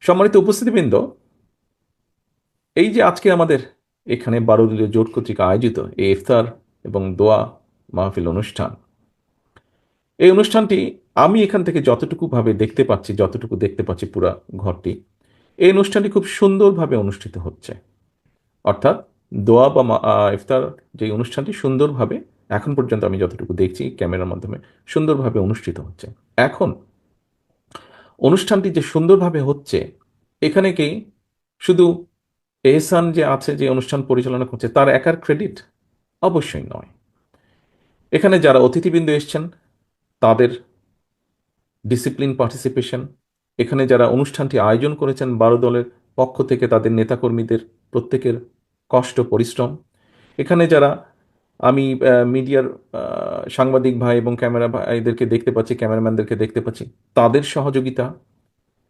সম্মানিত উপস্থিতিবৃন্দ, এই যে আজকে আমাদের এখানে 12 দলীয় জোট কর্তৃক আয়োজিত এই ইফতার এবং দোয়া মাহফিল অনুষ্ঠান, এই অনুষ্ঠানটি আমি এখান থেকে যতটুকু ভাবে দেখতে পাচ্ছি, যতটুকু দেখতে পাচ্ছি পুরা ঘরটি, এই অনুষ্ঠানটি খুব সুন্দরভাবে অনুষ্ঠিত হচ্ছে। অর্থাৎ দোয়া বা ইফতার যে অনুষ্ঠানটি সুন্দরভাবে এখন পর্যন্ত আমি যতটুকু দেখছি ক্যামেরার মাধ্যমে সুন্দরভাবে অনুষ্ঠিত হচ্ছে। এখন অনুষ্ঠানটি যে সুন্দরভাবে হচ্ছে, এখানে কি শুধু এহসান যে আছে যে অনুষ্ঠান পরিচালনা করছে তার একার ক্রেডিট? অবশ্যই নয়। এখানে যারা অতিথিবৃন্দ এসছেন তাদের ডিসিপ্লিন পার্টিসিপেশন, এখানে যারা অনুষ্ঠানটি আয়োজন করেছেন 12 দলের পক্ষ থেকে তাদের নেতাকর্মীদের প্রত্যেকের কষ্ট পরিশ্রম, এখানে যারা আমি মিডিয়ার সাংবাদিক ভাই এবং ক্যামেরা ভাইদেরকে দেখতে পাচ্ছি, ক্যামেরাম্যানদেরকে দেখতে পাচ্ছি, তাদের সহযোগিতা,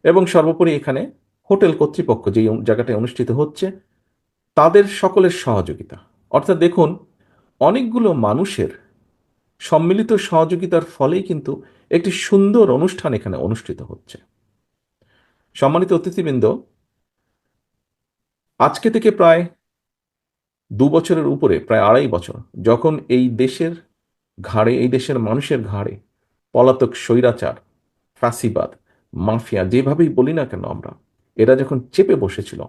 এবং সর্বোপরি এখানে হোটেল কর্তৃপক্ষ যে জায়গাটায় অনুষ্ঠিত হচ্ছে তাদের সকলের সহযোগিতা। অর্থাৎ দেখুন, অনেকগুলো মানুষের সম্মিলিত সহযোগিতার ফলেই কিন্তু একটি সুন্দর অনুষ্ঠান এখানে অনুষ্ঠিত হচ্ছে। সম্মানিত অতিথিবৃন্দ, আজকে থেকে প্রায় 2 বছরের উপরে, প্রায় 2.5 বছর, যখন এই দেশের ঘাড়ে, এই দেশের মানুষের ঘাড়ে পলাতক স্বৈরাচার, ফ্যাসিবাদ, মাফিয়া যেভাবেই বলি না কেন আমরা, এরা যখন চেপে বসেছিল,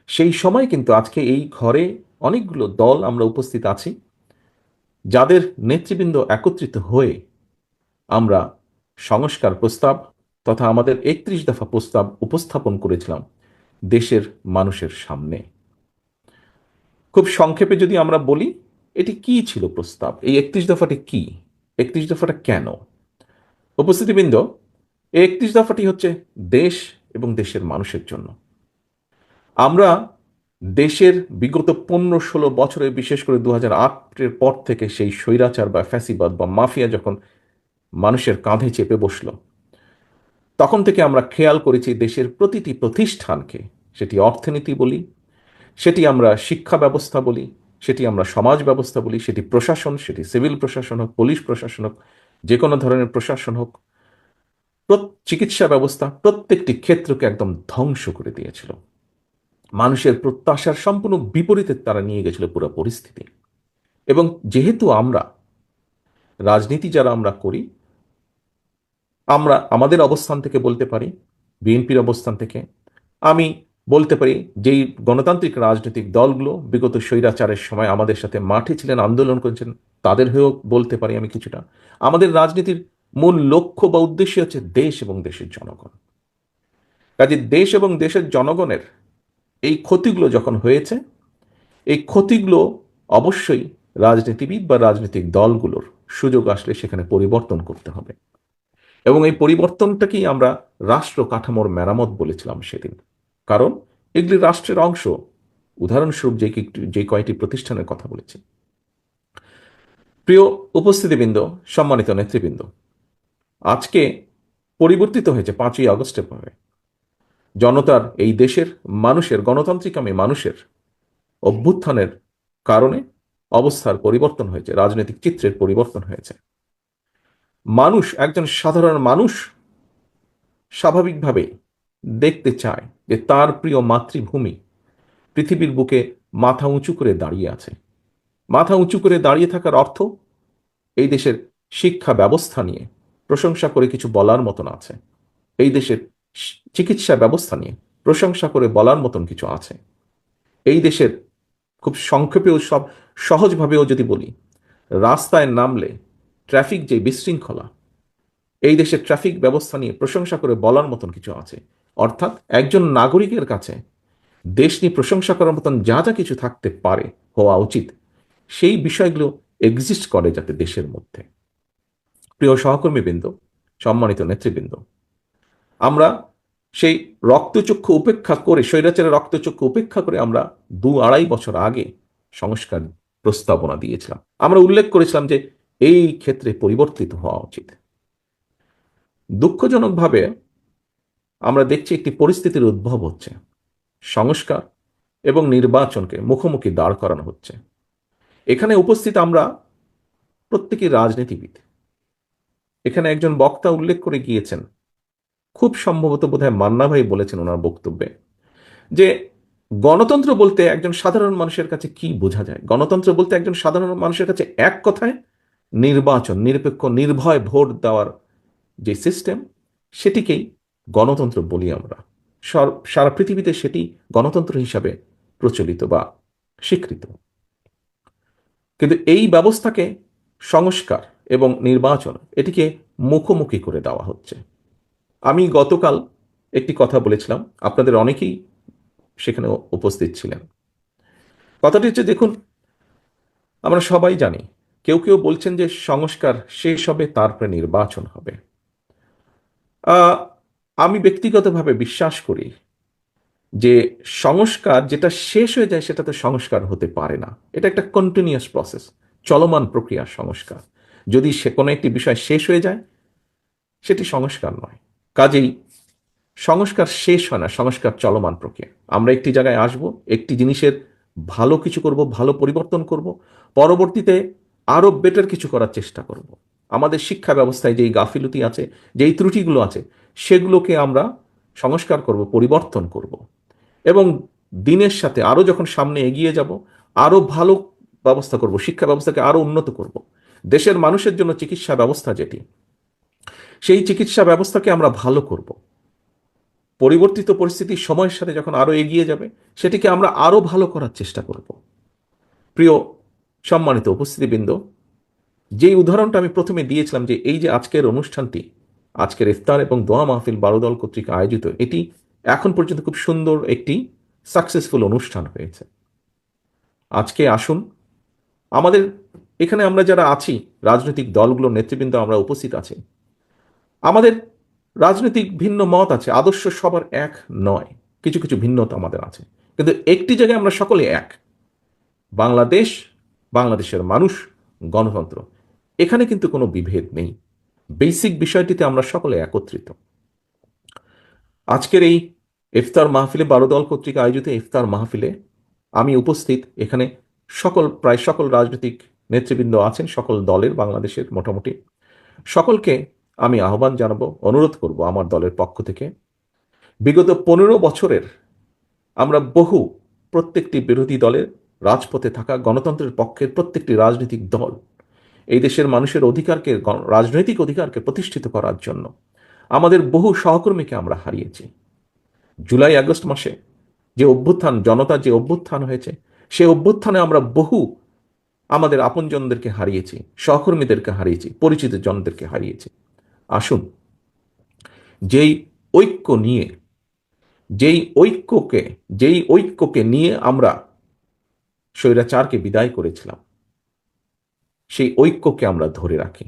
সেই সময় কিন্তু আজকে এই ঘরে অনেকগুলো দল আমরা উপস্থিত আছি, যাদের নেতৃবৃন্দ একত্রিত হয়ে আমরা সংস্কার প্রস্তাব তথা আমাদের 31 দফা প্রস্তাব উপস্থাপন করেছিলাম দেশের মানুষের সামনে। খুব সংক্ষেপে যদি আমরা বলি, এটি কি ছিল প্রস্তাব, এই 31 দফাটি কি, 31 দফাটা কেন? উপস্থিতিবৃন্দ, এই 31 দফাটি হচ্ছে দেশ এবং দেশের মানুষের জন্য। আমরা দেশের বিগত 15-16 বছরে, বিশেষ করে 2008-এর পর থেকে, সেই স্বৈরাচার বা ফ্যাসিবাদ বা মাফিয়া যখন মানুষের কাঁধে চেপে বসলো, তখন থেকে আমরা খেয়াল করেছি দেশের প্রতিটি প্রতিষ্ঠানকে, সেটি অর্থনীতি বলি, সেটি আমরা শিক্ষা ব্যবস্থা বলি, সেটি আমরা সমাজ ব্যবস্থা বলি, সেটি প্রশাসন, সেটি সিভিল প্রশাসন হোক, পুলিশ প্রশাসন হোক, যে কোনো ধরনের প্রশাসন হোক, চিকিৎসা ব্যবস্থা, প্রত্যেকটি ক্ষেত্রকে একদম ধ্বংস করে দিয়েছিল। মানুষের প্রত্যাশার সম্পূর্ণ বিপরীতে তারা নিয়ে গেছিল পুরো পরিস্থিতি। এবং যেহেতু আমরা রাজনীতি যারা আমরা করি, আমরা আমাদের অবস্থান থেকে বলতে পারি, বিএনপির অবস্থান থেকে আমি বলতে পারি, যেই গণতান্ত্রিক রাজনৈতিক দলগুলো বিগত স্বৈরাচারের সময় আমাদের সাথে মাঠে ছিলেন, আন্দোলন করেছেন, তাদের হয়েও বলতে পারি আমি কিছুটা, আমাদের রাজনীতির মূল লক্ষ্য বা উদ্দেশ্য হচ্ছে দেশ এবং দেশের জনগণ। কাজে দেশ এবং দেশের জনগণের এই ক্ষতিগুলো যখন হয়েছে, এই ক্ষতিগুলো অবশ্যই রাজনীতিবিদ বা রাজনৈতিক দলগুলোর সুযোগ আসলে সেখানে পরিবর্তন করতে হবে। এবং এই পরিবর্তনটাকেই আমরা রাষ্ট্র কাঠামোর মেরামত বলেছিলাম সেদিন। কারণ এগুলি রাষ্ট্রের অংশ। উদাহরণস্বরূপ যে কয়টি প্রতিষ্ঠানের কথা বলেছি। প্রিয় উপস্থিতিবৃন্দ, সম্মানিত নেতৃবৃন্দ, আজকে পরিবর্তিত হয়েছে 5ই আগস্টের পরে জনতার, এই দেশের মানুষের, গণতান্ত্রিকামী মানুষের অভ্যুত্থানের কারণে অবস্থার পরিবর্তন হয়েছে, রাজনৈতিক চিত্রের পরিবর্তন হয়েছে। মানুষ, একজন সাধারণ মানুষ স্বাভাবিকভাবে দেখতে চায় যে তার প্রিয় মাতৃভূমি পৃথিবীর বুকে মাথা উঁচু করে দাঁড়িয়ে আছে। মাথা উঁচু করে দাঁড়িয়ে থাকার অর্থ এই দেশের শিক্ষা ব্যবস্থা নিয়ে প্রশংসা করে কিছু বলার মতন আছে, এই দেশের চিকিৎসা ব্যবস্থা নিয়ে প্রশংসা করে বলার মতন কিছু আছে, এই দেশের, খুব সংক্ষেপেও সব সহজভাবেও যদি বলি, রাস্তায় নামলে ট্রাফিক যে বিশৃঙ্খলা, এই দেশের ট্রাফিক ব্যবস্থা নিয়ে প্রশংসা করে বলার মতন কিছু আছে। অর্থাৎ একজন নাগরিকের কাছে দেশ নিয়ে প্রশংসা করার মতন যা যা কিছু থাকতে পারে, হওয়া উচিত, সেই বিষয়গুলো এক্সিস্ট করে যাতে দেশের মধ্যে। প্রিয় সহকর্মীবৃন্দ, সম্মানিত নেতৃবৃন্দ, আমরা সেই রক্তচক্ষু উপেক্ষা করে, স্বৈরাচারের রক্তচক্ষু উপেক্ষা করে আমরা 2-2.5 বছর আগে সংস্কার প্রস্তাবনা দিয়েছিলাম। আমরা উল্লেখ করেছিলাম যে এই ক্ষেত্রে পরিবর্তিত হওয়া উচিত। দুঃখজনকভাবে আমরা দেখছি একটি পরিস্থিতির উদ্ভব হচ্ছে, সংস্কার এবং নির্বাচনকে মুখোমুখি দাঁড় করানো হচ্ছে। এখানে উপস্থিত আমরা প্রত্যেকেই রাজনীতিবিদ। এখানে একজন বক্তা উল্লেখ করে গিয়েছেন, খুব সম্ভবত বোধহয় মান্না ভাই বলেছেন ওনার বক্তব্যে যে গণতন্ত্র বলতে একজন সাধারণ মানুষের কাছে কি বোঝা যায়। গণতন্ত্র বলতে একজন সাধারণ মানুষের কাছে এক কথায় নির্বাচন, নিরপেক্ষ নির্ভয় ভোট দেওয়ার যে সিস্টেম, সেটিকেই গণতন্ত্র বলি আমরা। সারা পৃথিবীতে সেটি গণতন্ত্র হিসাবে প্রচলিত বা স্বীকৃত। কিন্তু এই ব্যবস্থাকে সংস্কার এবং নির্বাচন এটিকে মুখোমুখি করে দেওয়া হচ্ছে। আমি গতকাল একটি কথা বলেছিলাম, আপনাদের অনেকেই সেখানে উপস্থিত ছিলেন। কথাটি হচ্ছে, দেখুন, আমরা সবাই জানি কেউ কেউ বলছেন যে সংস্কার শেষ হবে তারপরে নির্বাচন হবে। আমি ব্যক্তিগতভাবে বিশ্বাস করি যে সংস্কার যেটা শেষ হয়ে যায় সেটা তো সংস্কার হতে পারে না। এটা একটা কন্টিনিউয়াস প্রসেস, চলমান প্রক্রিয়া সংস্কার। যদি সে কোনো একটি বিষয় শেষ হয়ে যায় সেটি সংস্কার নয়। কাজেই সংস্কার শেষ হয় না, সংস্কার চলমান প্রক্রিয়া। আমরা একটি জায়গায় আসব, একটি জিনিসের ভালো কিছু করব, ভালো পরিবর্তন করব, পরবর্তীতে আরো বেটার কিছু করার চেষ্টা করব। আমাদের শিক্ষা ব্যবস্থায় যেই গাফিলতি আছে, যেই ত্রুটিগুলো আছে, সেগুলোকে আমরা সংস্কার করব, পরিবর্তন করব, এবং দিনের সাথে আরো যখন সামনে এগিয়ে যাব আরো ভালো ব্যবস্থা করব, শিক্ষা ব্যবস্থাকে আরো উন্নত করব। দেশের মানুষের জন্য চিকিৎসা ব্যবস্থা যেটি, সেই চিকিৎসা ব্যবস্থাকে আমরা ভালো করব। পরিবর্তিত পরিস্থিতির সময়ের সাথে যখন আরো এগিয়ে যাবে সেটিকে আমরা আরো ভালো করার চেষ্টা করব। প্রিয় সম্মানিত উপস্থিতিবৃন্দ, যেই উদাহরণটা আমি প্রথমে দিয়েছিলাম যে এই যে আজকের অনুষ্ঠানটি, আজকের ইফতার এবং দোয়া মাহফিল বারোদল কর্তৃক আয়োজিত, এটি এখন পর্যন্ত খুব সুন্দর একটি সাকসেসফুল অনুষ্ঠান হয়েছে। আজকে আসুন, আমাদের এখানে আমরা যারা আছি, রাজনৈতিক দলগুলোর নেতৃবৃন্দ আমরা উপস্থিত আছি, আমাদের রাজনৈতিক ভিন্ন মত আছে, আদর্শ সবার এক নয়, কিছু কিছু ভিন্নতা আমাদের আছে, কিন্তু একটি জায়গায় আমরা সকলে এক, বাংলাদেশ, বাংলাদেশের মানুষ, গণতন্ত্র। এখানে কিন্তু কোনো বিভেদ নেই। বেসিক বিষয়টিতে আমরা সকলে একত্রিত। আজকের এই ইফতার মাহফিলে, বারোদল কর্তৃক আয়োজিত ইফতার মাহফিলে আমি উপস্থিত। এখানে প্রায় সকল রাজনৈতিক নেতৃবৃন্দ আছেন, সকল দলের, বাংলাদেশের মোটামুটি সকলকে আমি আহ্বান জানাবো, অনুরোধ করব আমার দলের পক্ষ থেকে, বিগত 15 বছরের আমরা প্রত্যেকটি বিরোধী দলের, রাজপথে থাকা গণতন্ত্রের পক্ষের প্রত্যেকটি রাজনৈতিক দল এই দেশের মানুষের অধিকারকে, রাজনৈতিক অধিকারকে প্রতিষ্ঠিত করার জন্য আমাদের বহু সহকর্মীকে আমরা হারিয়েছি। জুলাই আগস্ট মাসে যে অভ্যুত্থান, জনতার যে অভ্যুত্থান হয়েছে, সে অভ্যুত্থানে আমরা আমাদের আপনজনদেরকে হারিয়েছি, সহকর্মীদেরকে হারিয়েছি, পরিচিত জনদেরকে হারিয়েছি। আসুন, যেই ঐক্য নিয়ে, যেই ঐক্যকে নিয়ে আমরা স্বৈরাচারকে বিদায় করেছিলাম, সেই ঐক্যকে আমরা ধরে রাখি।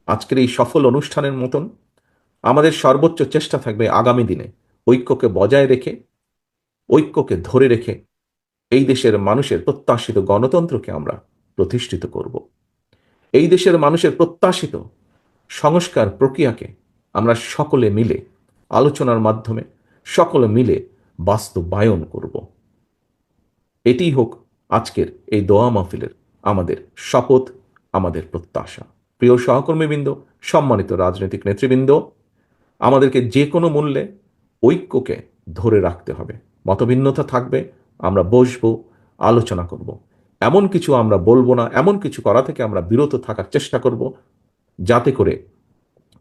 আজকের এই সফল অনুষ্ঠানের মতন আমাদের সর্বোচ্চ চেষ্টা থাকবে আগামী দিনে ঐক্যকে বজায় রেখে, ঐক্যকে ধরে রেখে এই দেশের মানুষের প্রত্যাশিত গণতন্ত্রকে আমরা প্রতিষ্ঠিত করব। এই দেশের মানুষের প্রত্যাশিত সংস্কার প্রক্রিয়াকে আমরা সকলে মিলে আলোচনার মাধ্যমে সকলে মিলে বাস্তবায়ন করব। এটি হোক আজকের এই দোয়া মাহফিলের আমাদের শপথ, আমাদের প্রত্যাশা। প্রিয় সহকর্মীবৃন্দ, সম্মানিত রাজনৈতিক নেতৃবৃন্দ, আমাদেরকে যে কোনো মূল্যে ঐক্যকে ধরে রাখতে হবে। মতভিন্নতা থাকবে, আমরা বসবো, আলোচনা করব। এমন কিছু আমরা বলবো না, এমন কিছু করা থেকে আমরা বিরত থাকার চেষ্টা করব যাতে করে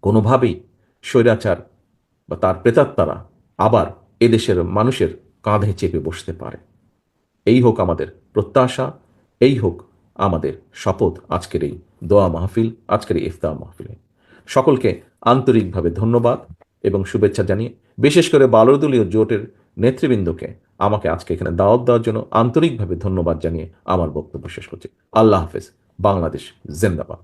কোনোভাবেই স্বৈরাচার বা তার প্রেতাত্মারা আবার এদেশের মানুষের কাঁধে চেপে বসতে পারে। এই হোক আমাদের প্রত্যাশা, এই হোক আমাদের শপথ আজকের এই দোয়া মাহফিল, আজকের এই ইফতার মাহফিলে। সকলকে আন্তরিকভাবে ধন্যবাদ এবং শুভেচ্ছা জানিয়ে, বিশেষ করে বালুদলীয় জোটের নেতৃবৃন্দকে আমাকে আজকে এখানে দাওয়াত দেওয়ার জন্য আন্তরিকভাবে ধন্যবাদ জানিয়ে আমার বক্তব্য শেষ করছি। আল্লাহ হাফেজ। বাংলাদেশ জিন্দাবাদ।